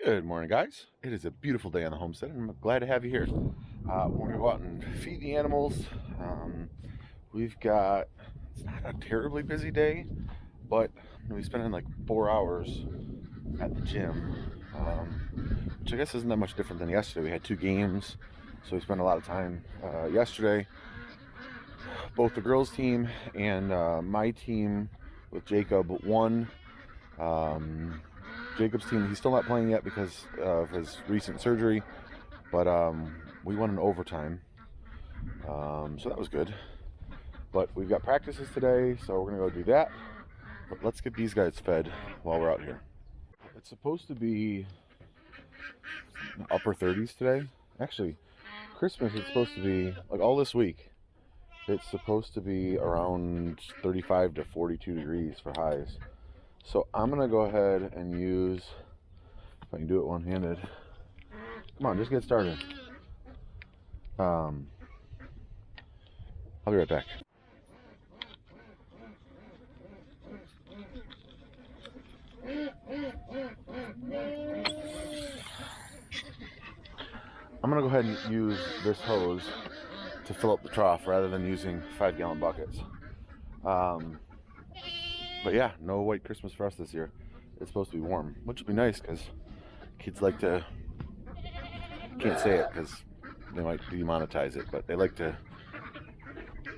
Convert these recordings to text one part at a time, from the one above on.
Good morning, guys. It is a beautiful day on the homestead, and I'm glad to have you here. We're going to go out and feed the animals. We've got, it's not a terribly busy day, but we spent like 4 hours at the gym, which I guess isn't that much different than yesterday. We had 2 games, so we spent a lot of time yesterday. Both the girls' team and my team with Jacob won. Jacob's team, he's still not playing yet because of his recent surgery, but we won in overtime, so that was good. But we've got practices today, so we're gonna go do that. But let's get these guys fed while we're out here. It's supposed to be upper 30s today. Actually, Christmas is supposed to be like all this week. It's supposed to be around 35 to 42 degrees for highs. So I'm gonna go ahead and use, if I can do it one-handed. Come on, just get started. I'll be right back. I'm gonna go ahead and use this hose to fill up the trough rather than using 5-gallon buckets. But yeah, no white Christmas for us this year. It's supposed to be warm, which will be nice because kids like to, can't say it because they might demonetize it, but they like to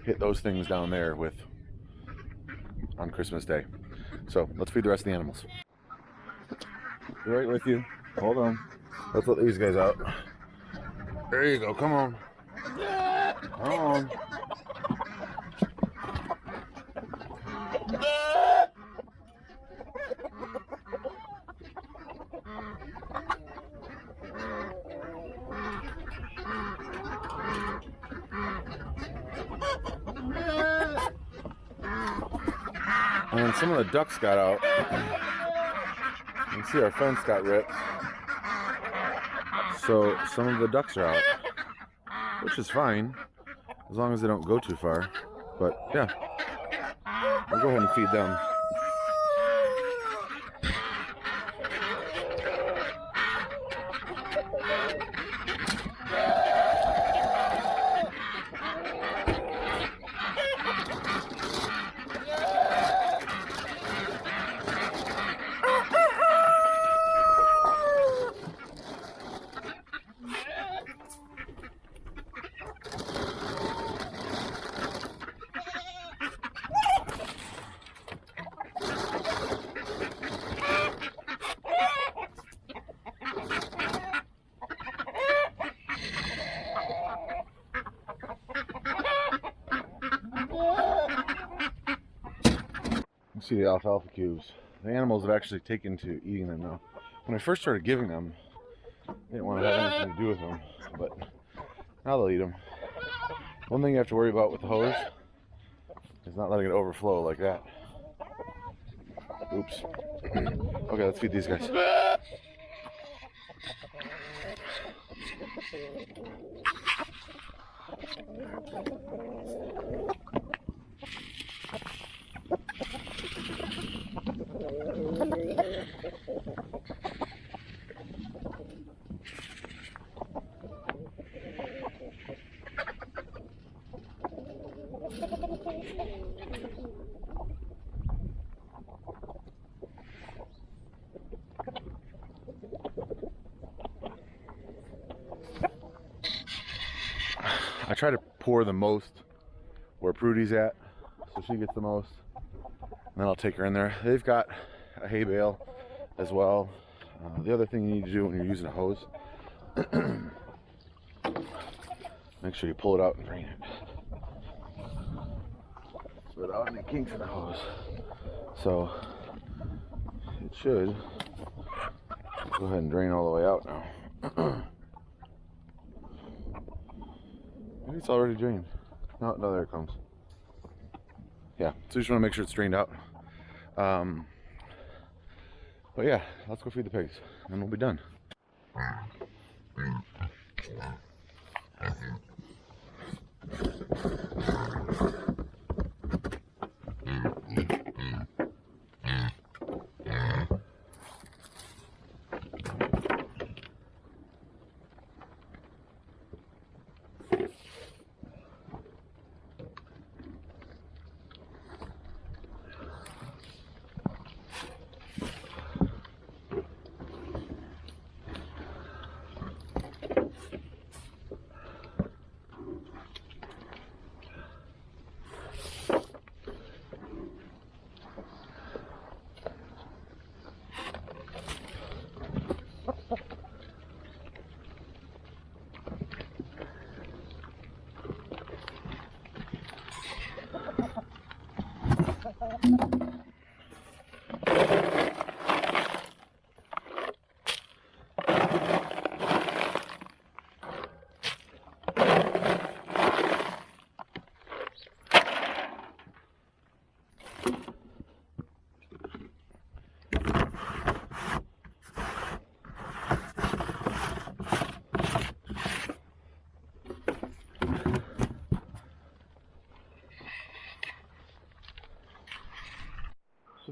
hit those things down there with on Christmas Day. So let's feed the rest of the animals. Be right with you. Hold on. Let's let these guys out. There you go. Come on. Come on. And some of the ducks got out. You can see our fence got ripped. So some of the ducks are out, which is fine, as long as they don't go too far. But yeah, we'll go ahead and feed them. See the alfalfa cubes. The animals have actually taken to eating them now. When I first started giving them, I didn't want to have anything to do with them, but now they'll eat them. One thing you have to worry about with the hose is not letting it overflow like that. Oops. Okay, let's feed these guys. I try to pour the most where Prudy's at, so she gets the most, and then I'll take her in there. They've got a hay bale as well. The other thing you need to do when you're using a hose, make sure you pull it out and drain it without any kinks in the hose. So it should go ahead and drain all the way out now. Maybe it's already drained. No, there it comes. Yeah, so you just want to make sure it's drained out. But yeah, let's go feed the pigs and we'll be done.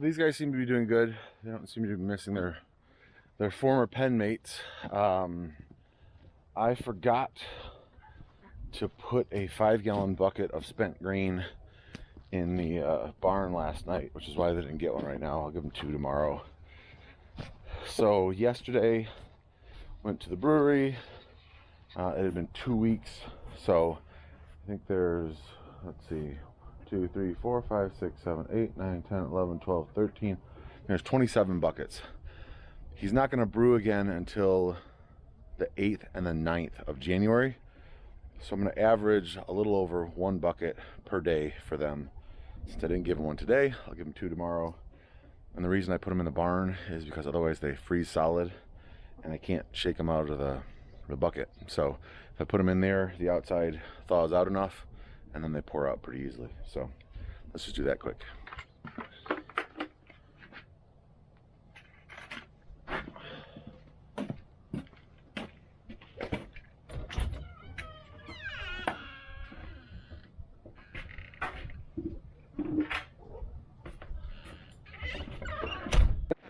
these guys seem to be doing good. They don't seem to be missing their former pen mates. I forgot to put a 5-gallon bucket of spent grain in the barn last night, which is why they didn't get one right now. I'll give them 2 tomorrow. So yesterday, went to the brewery. It had been 2 weeks, so I think there's, let's see, 2, 3, 4, 5, 6, 7, 8, 9, 10, 11, 12, 13. There's 27 buckets. He's not going to brew again until the 8th and the 9th of January. So I'm going to average a little over 1 bucket per day for them. Since I didn't give them one today, I'll give them 2 tomorrow. And the reason I put them in the barn is because otherwise they freeze solid and I can't shake them out of the bucket. So if I put them in there, the outside thaws out enough and then they pour out pretty easily. So let's just do that quick.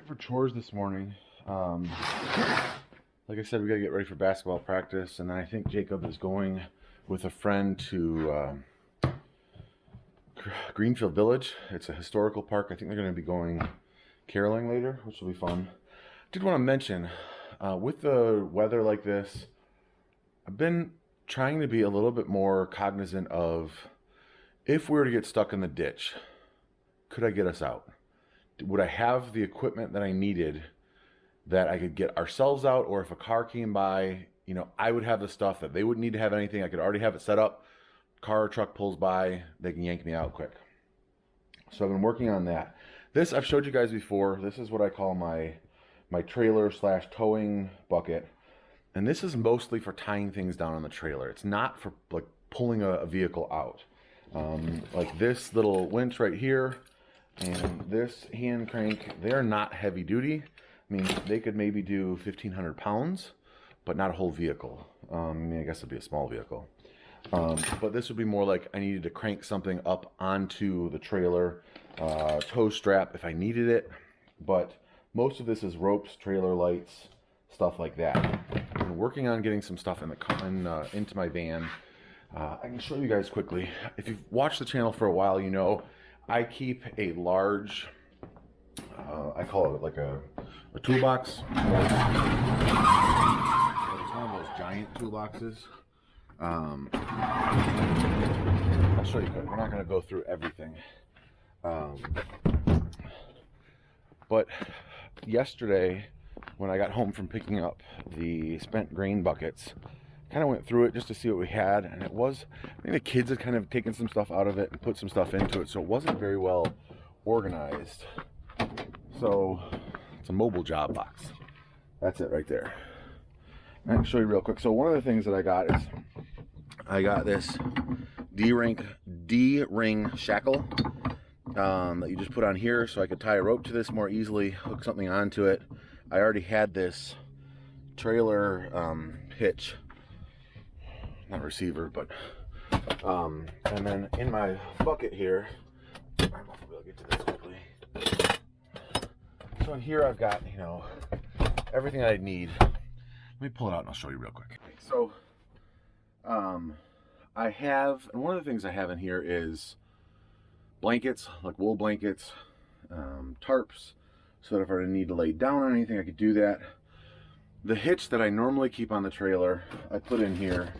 For chores this morning, like I said, we gotta get ready for basketball practice, and then I think Jacob is going with a friend to Greenfield Village. It's a historical park. I think they're going to be going caroling later, which will be fun. Did want to mention, with the weather like this, I've been trying to be a little bit more cognizant of, if we were to get stuck in the ditch, could I get us out? Would I have the equipment that I needed that I could get ourselves out, or if a car came by, you know, I would have the stuff that they wouldn't need to have anything. I could already have it set up. Car or truck pulls by, they can yank me out quick. So I've been working on that. This I've showed you guys before. This is what I call my trailer slash towing bucket. And this is mostly for tying things down on the trailer. It's not for like pulling a vehicle out. Like this little winch right here and this hand crank, they're not heavy duty. I mean, they could maybe do 1,500 pounds, but not a whole vehicle. I mean, I guess it'd be a small vehicle. But this would be more like I needed to crank something up onto the trailer, tow strap if I needed it. But most of this is ropes, trailer lights, stuff like that. I'm working on getting some stuff in the into my van. I can show you guys quickly. If you've watched the channel for a while, you know I keep a large, I call it like a toolbox. It's one of those giant toolboxes. I'll show you quick. We're not going to go through everything. But yesterday, when I got home from picking up the spent grain buckets, kind of went through it just to see what we had, and it was, I think the kids had kind of taken some stuff out of it and put some stuff into it, so it wasn't very well organized. So it's a mobile job box. That's it right there. I can show you real quick. So one of the things that I got is I got this D-ring shackle that you just put on here, so I could tie a rope to this more easily, hook something onto it. I already had this trailer hitch, not receiver, but and then in my bucket here, I don't know if I'll be able to get to this quickly. So in here I've got, you know, everything I need. Let me pull it out and I'll show you real quick. So I have, and one of the things I have in here is blankets, like wool blankets, tarps, so that if I need to lay down on anything, I could do that. The hitch that I normally keep on the trailer, I put in here.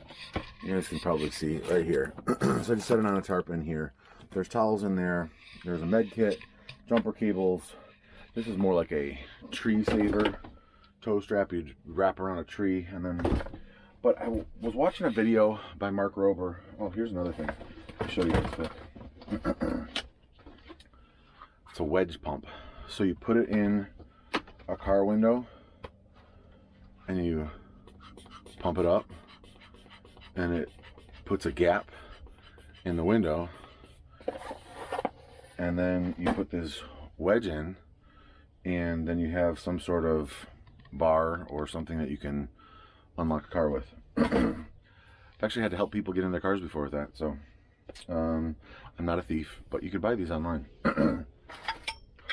You guys can probably see right here. So I just set it on a tarp in here. There's towels in there. There's a med kit, jumper cables. This is more like a tree saver tow strap. You'd wrap around a tree and then. But I was watching a video by Mark Rober. Oh, here's another thing. I'll show you this quick. It's a wedge pump. So you put it in a car window and you pump it up and it puts a gap in the window, and then you put this wedge in, and then you have some sort of bar or something that you can unlock a car with. I've actually had to help people get in their cars before with that, so I'm not a thief, but you could buy these online.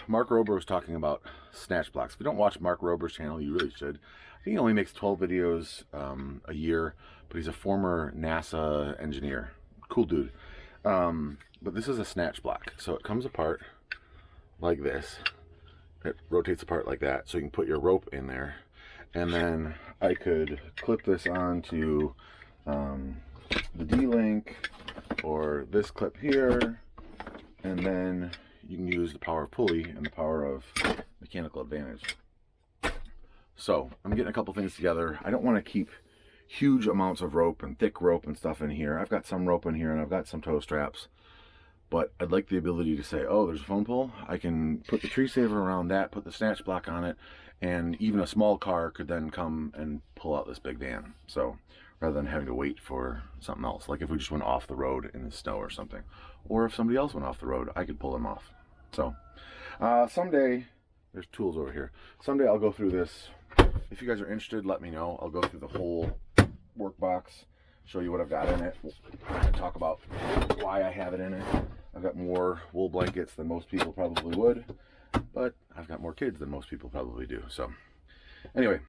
Mark Rober was talking about snatch blocks. If you don't watch Mark Rober's channel, you really should. I think he only makes 12 videos a year, but he's a former NASA engineer. Cool dude. But this is a snatch block. So it comes apart like this. It rotates apart like that, so you can put your rope in there. And then I could clip this onto the D-link or this clip here, and then you can use the power of pulley and the power of mechanical advantage. So I'm getting a couple things together. I don't want to keep huge amounts of rope and thick rope and stuff in here. I've got some rope in here and I've got some tow straps, but I'd like the ability to say, oh, there's a phone pole. I can put the tree saver around that, put the snatch block on it, and even a small car could then come and pull out this big van. So rather than having to wait for something else, like if we just went off the road in the snow or something, or if somebody else went off the road, I could pull them off. So someday, there's tools over here. Someday I'll go through this. If you guys are interested, let me know. I'll go through the whole workbox, show you what I've got in it, and talk about why I have it in it. I've got more wool blankets than most people probably would, but I've got more kids than most people probably do. So anyway.